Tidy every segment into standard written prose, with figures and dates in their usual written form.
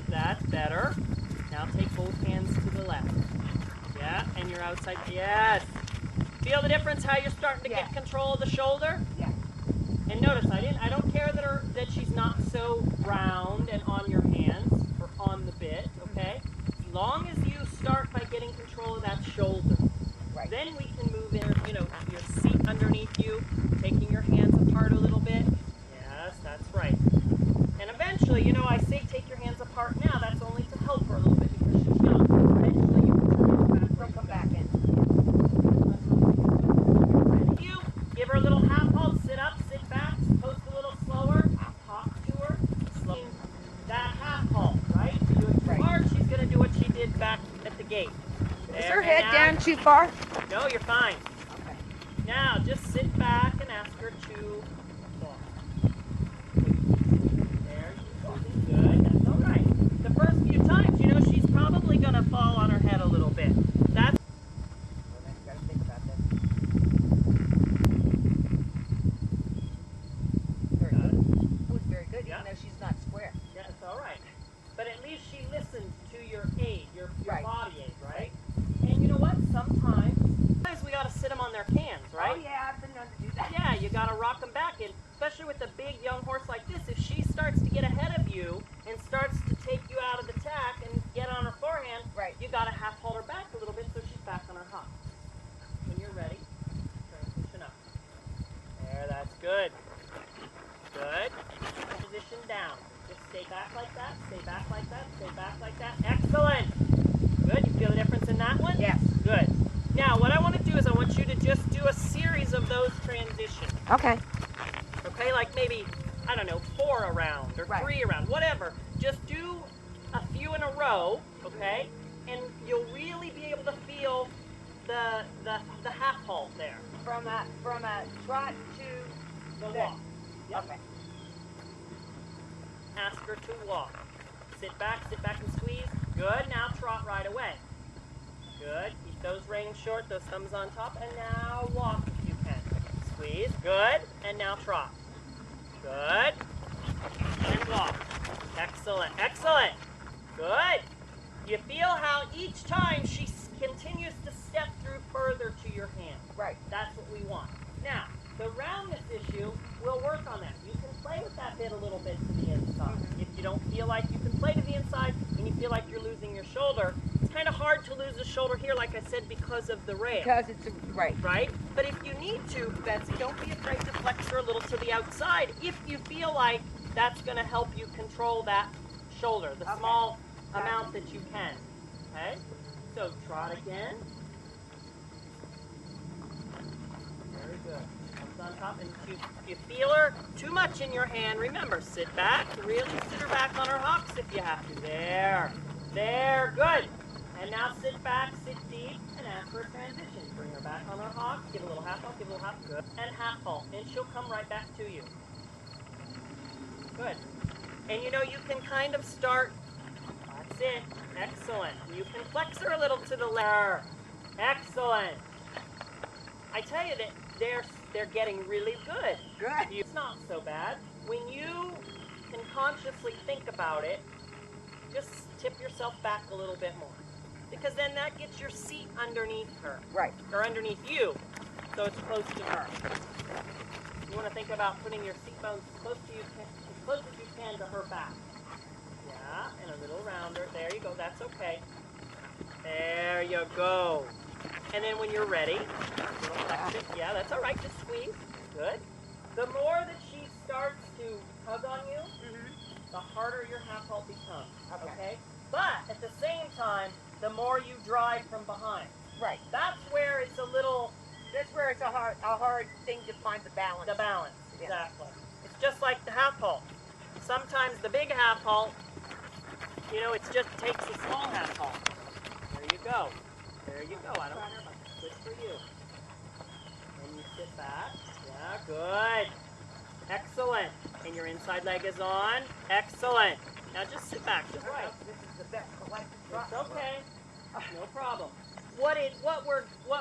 That's better. Now take both hands to the left. Yeah, and you're outside. Yes. Feel the difference how you're starting to get control of the shoulder? Yeah. And notice, I don't care that she's not so round and on your hands or on the bit, okay? As long as you start by getting control of that shoulder. Right. Then we can move in, your seat underneath you, taking your hands apart a little bit. Yes, that's right. And eventually, I say take your hands apart now, that's only to help her a little bit because she's young. Eventually you can come back in. You give her a little half halt, sit up, sit back, post a little slower, talk to her, slow. That half halt, right? If you do it too hard, she's going to do what she did back at the gate. Is her head down too far? No, you're fine. Okay. Now, just sit back and ask her to walk. There, she's moving good. That's all right. The first few times, she's probably going to fall on her head a little bit. That's... You got to think about this. Very good. That was very good, even though she's not square. Yeah, it's all right. But at least she listened to your aid, your body aid, right? And you know what? Sometimes we got to sit them on their cans, right? Oh, yeah, I've been known to do that. Yeah, you got to rock them back in, especially with a big young horse like this. If she starts to get ahead of you and starts to take you out of the tack and get on her forehand, you got to half hold her back a little bit so she's back on her hop. When you're ready, transition up. There, that's good. Good. Position down. Just stay back like that, stay back like that, stay back like that. Excellent. Good. You feel the difference in that one? Yes. Good. Now, what I want to do is I want you to just do a series of those transitions. Okay. Okay, like maybe, I don't know, 4 a round or 3 a round, whatever. Just do a few in a row, okay? And you'll really be able to feel the half halt there. From a trot to the walk. Yep. Okay. Ask her to walk. Sit back and squeeze. Good. Now trot right away. Good. Keep those reins short, those thumbs on top, and now walk if you can. Squeeze. Good. And now trot. Good. And walk. Excellent. Excellent. Good. You feel how each time she continues to step through further to your hand. Right. That's what we want. Now, the roundness issue, we'll work on that. You can play with that bit a little bit to the inside. If you don't feel like you can play to the inside and you feel like you're losing your shoulder, it's kind of hard to lose the shoulder here, like I said, because of the rail. Because it's right. Right? But if you need to, Betsy, don't be afraid to flex her a little to the outside if you feel like that's going to help you control that shoulder, the small amount that you can. Okay? So trot again. Very good. On top, and if you feel her too much in your hand, remember, sit back, really sit her back on her hocks if you have to. There, good. And now sit back, sit deep, and ask for a transition. Bring her back on her hocks, give a little half halt, give a little half, good. And half halt, and she'll come right back to you. Good. And you can kind of start, that's it, excellent. You can flex her a little to the left. Excellent. I tell you that they're getting really good. Good. It's not so bad. When you can consciously think about it, just tip yourself back a little bit more. Because then that gets your seat underneath her. Right. Or underneath you, so it's close to her. You want to think about putting your seat bones as close as you can to her back. Yeah, and a little rounder. There you go. That's okay. There you go. And then when you're ready, yeah, that's all right. Just squeeze. Good. The more that she starts to tug on you, the harder your half halt becomes. Okay. But at the same time, the more you drive from behind. Right. That's where it's a little. That's where it's a hard thing to find the balance. The balance, exactly. It's just like the half halt. Sometimes the big half halt, it just takes a small half halt. There you go. There you go. I don't want to switch for you. And you sit back. Yeah, good. Excellent. And your inside leg is on. Excellent. Now just sit back. Just right. This is the best collective trot. It's okay. No problem. What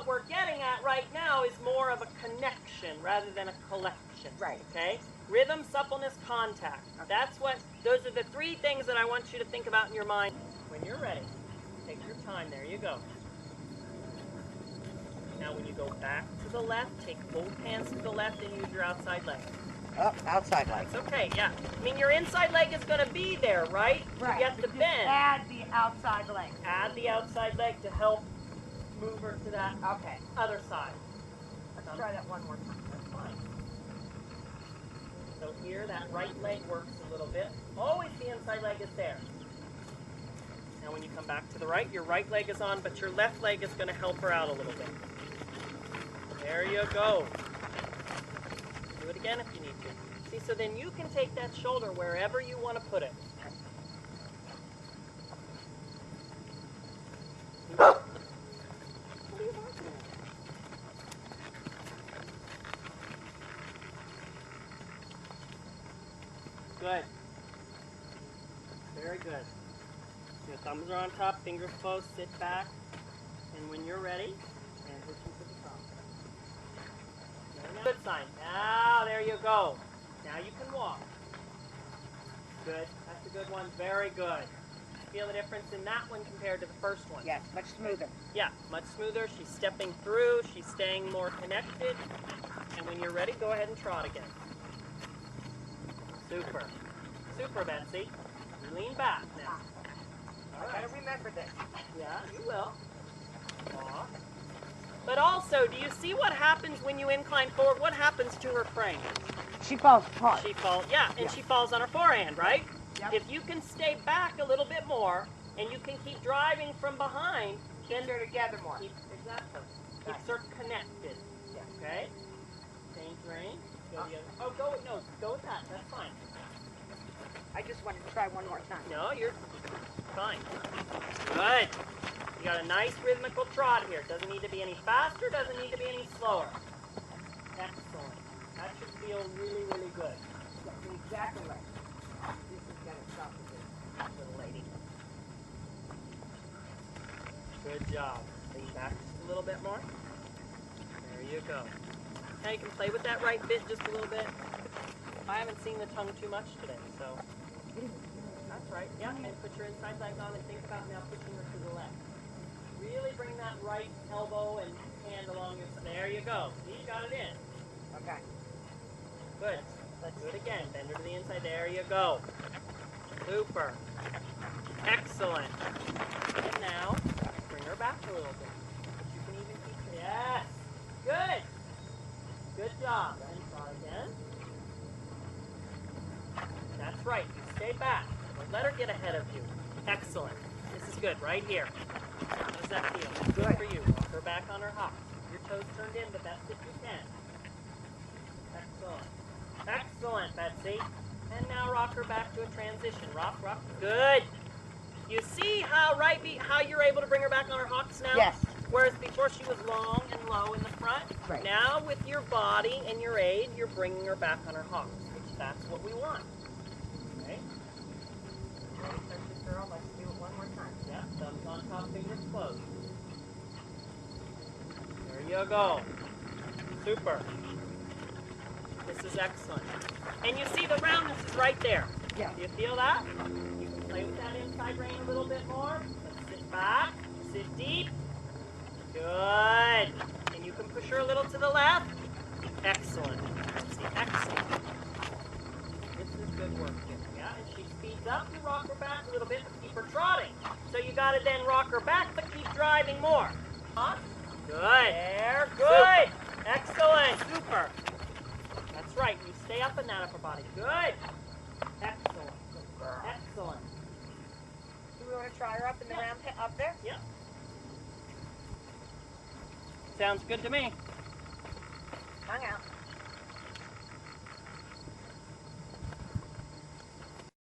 we're getting at right now is more of a connection rather than a collection. Right. Okay? Rhythm, suppleness, contact. Those are the 3 things that I want you to think about in your mind. When you're ready, take your time. There you go. Now when you go back to the left, take both hands to the left and use your outside leg. Oh, outside leg. It's okay, yeah. I mean, your inside leg is going to be there, right? Right. You have to bend. Add the outside leg. Add the outside leg to help move her to that other side. Let's try that one more time. That's fine. So here, that right leg works a little bit. Always the inside leg is there. Now when you come back to the right, your right leg is on, but your left leg is going to help her out a little bit. There you go. Do it again if you need to. See, so then you can take that shoulder wherever you want to put it. What are you barking at? Good. Very good. Your thumbs are on top, fingers closed, sit back, and when you're ready, transition to the top. Good sign. Now, there you go. Now you can walk. Good. That's a good one. Very good. Feel the difference in that one compared to the first one? Yes, much smoother. Yeah, much smoother. She's stepping through. She's staying more connected. And when you're ready, go ahead and trot again. Super. Super, Betsy. Lean back now. I gotta remember this. Yeah, you will. Aw. But also, do you see what happens when you incline forward? What happens to her frame? She falls apart. She falls, yeah, and she falls on her forehand, right? Yep. If you can stay back a little bit more, and you can keep driving from behind, then They're together more. exactly. Nice. Keeps her connected. Yeah. Okay? Change range. Go the other. Oh, go with that. That's fine. I just wanted to try one more time. No, you're fine. Good. You got a nice rhythmical trot here. Doesn't need to be any faster, doesn't need to be any slower. Excellent. That should feel really, really good. That's exactly right. This is gonna stop this little lady. Good job. Lean back just a little bit more. There you go. Now you can play with that right bit just a little bit. I haven't seen the tongue too much today, so that's right. Yeah, and put your inside leg on and think about now pushing her to the left. Really bring that right elbow and hand along your side. There you go. See, you got it in. Okay. Good. Let's do it again. Bend her to the inside. There you go. Super. Excellent. And now, bring her back a little bit. You can even keep. Yes. Good. Good job. And try again. That's right. You stay back. Don't let her get ahead of you. Excellent. This is good. Right here. How does that feel? Good for you. Walk her back on her hops. Your toes turned in, but that's if you can. Excellent. Excellent, Betsy. And now rock her back to a transition. Rock, rock. Good. You see how you're able to bring her back on her hocks now? Yes. Whereas before she was long and low in the front. Right. Now with your body and your aid, you're bringing her back on her hocks, which that's what we want. Okay? Ready, precious girl? Let's do it one more time. Yeah, thumbs on top, fingers closed. There you go. Super. This is excellent. And you see the roundness is right there. Yeah. Do you feel that? You can play with that inside rein a little bit more. Let's sit back, sit deep. Good. And you can push her a little to the left. Excellent. Excellent. This is good work here. Yeah, and she speeds up. You rock her back a little bit, but keep her trotting. So you got to then rock her back, but keep driving more. Huh? Good. There. Good. Super. Excellent. Super. That's right. You stay up in that upper body. Good. Excellent. Excellent. Do we want to try her up in the round up there? Yep. Sounds good to me. Hung out.